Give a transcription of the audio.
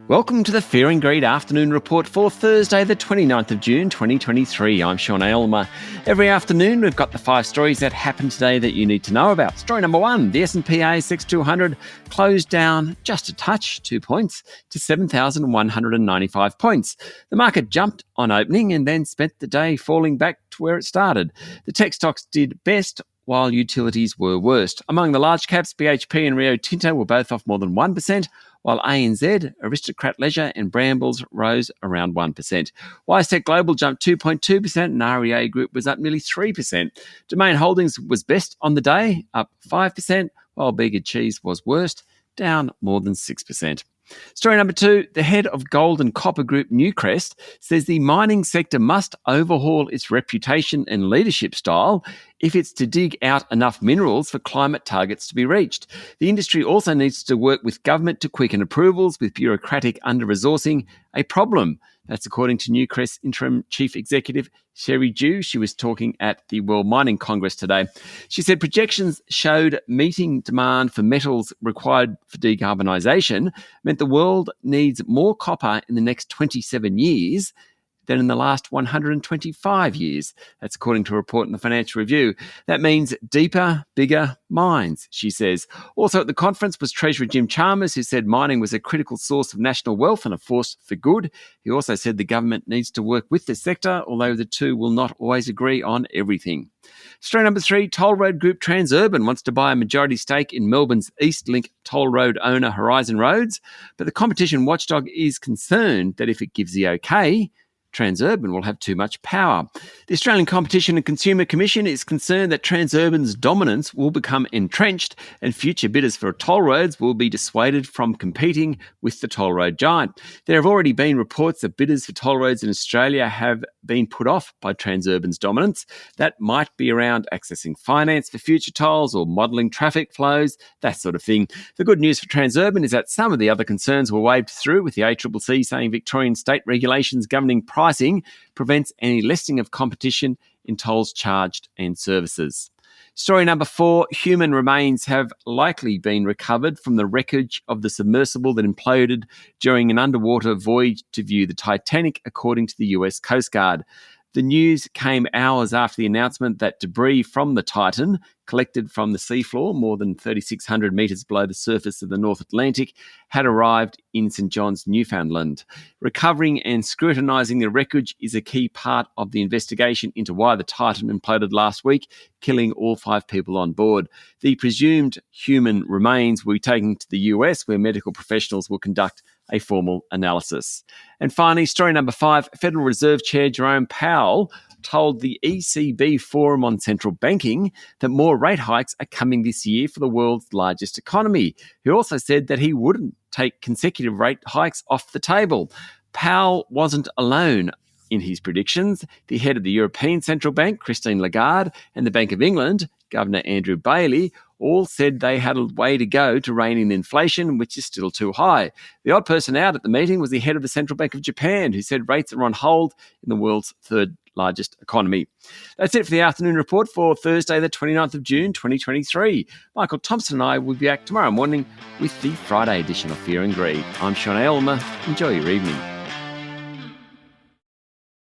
Welcome to the Fear and Greed Afternoon Report for Thursday, the 29th of June, 2023. I'm Sean Aylmer. Every afternoon, we've got the 5 stories that happened today that you need to know about. Story number 1, the S&P ASX 200 closed down just a touch, 2 points, to 7,195 points. The market jumped on opening and then spent the day falling back to where it started. The tech stocks did best, while utilities were worst. Among the large caps, BHP and Rio Tinto were both off more than 1%, while ANZ, Aristocrat Leisure and Brambles rose around 1%. WiseTech Global jumped 2.2% and REA Group was up nearly 3%. Domain Holdings was best on the day, up 5%, while Bega Cheese was worst, down more than 6%. Story number 2, the head of gold and copper group Newcrest says the mining sector must overhaul its reputation and leadership style if it's to dig out enough minerals for climate targets to be reached. The industry also needs to work with government to quicken approvals, with bureaucratic under-resourcing a problem. That's according to Newcrest Interim Chief Executive Sherry Dew. She was talking at the World Mining Congress today. She said projections showed meeting demand for metals required for decarbonisation meant the world needs more copper in the next 27 years than in the last 125 years. That's according to a report in the Financial Review. That means deeper, bigger mines, she says. Also at the conference was Treasurer Jim Chalmers, who said mining was a critical source of national wealth and a force for good. He also said the government needs to work with the sector, although the two will not always agree on everything. Story number 3, toll road group Transurban wants to buy a majority stake in Melbourne's Eastlink toll road owner Horizon Roads, but the competition watchdog is concerned that if it gives the okay, Transurban will have too much power. The Australian Competition and Consumer Commission is concerned that Transurban's dominance will become entrenched and future bidders for toll roads will be dissuaded from competing with the toll road giant. There have already been reports that bidders for toll roads in Australia have been put off by Transurban's dominance. That might be around accessing finance for future tolls or modelling traffic flows, that sort of thing. The good news for Transurban is that some of the other concerns were waved through, with the ACCC saying Victorian state regulations governing pricing prevents any lessening of competition in tolls charged and services. Story number 4, human remains have likely been recovered from the wreckage of the submersible that imploded during an underwater voyage to view the Titanic, according to the US Coast Guard. The news came hours after the announcement that debris from the Titan, collected from the seafloor more than 3,600 metres below the surface of the North Atlantic, had arrived in St John's, Newfoundland. Recovering and scrutinising the wreckage is a key part of the investigation into why the Titan imploded last week, killing all 5 people on board. The presumed human remains will be taken to the US, where medical professionals will conduct a formal analysis. And finally, story number 5, Federal Reserve Chair Jerome Powell told the ECB Forum on Central Banking that more rate hikes are coming this year for the world's largest economy. He also said that he wouldn't take consecutive rate hikes off the table. Powell wasn't alone in his predictions. The head of the European Central Bank, Christine Lagarde, and the Bank of England, Governor Andrew Bailey, all said they had a way to go to rein in inflation, which is still too high. The odd person out at the meeting was the head of the Central Bank of Japan, who said rates are on hold in the world's third largest economy. That's it for the afternoon report for Thursday, the 29th of June, 2023. Michael Thompson and I will be back tomorrow morning with the Friday edition of Fear and Greed. I'm Sean Aylmer. Enjoy your evening.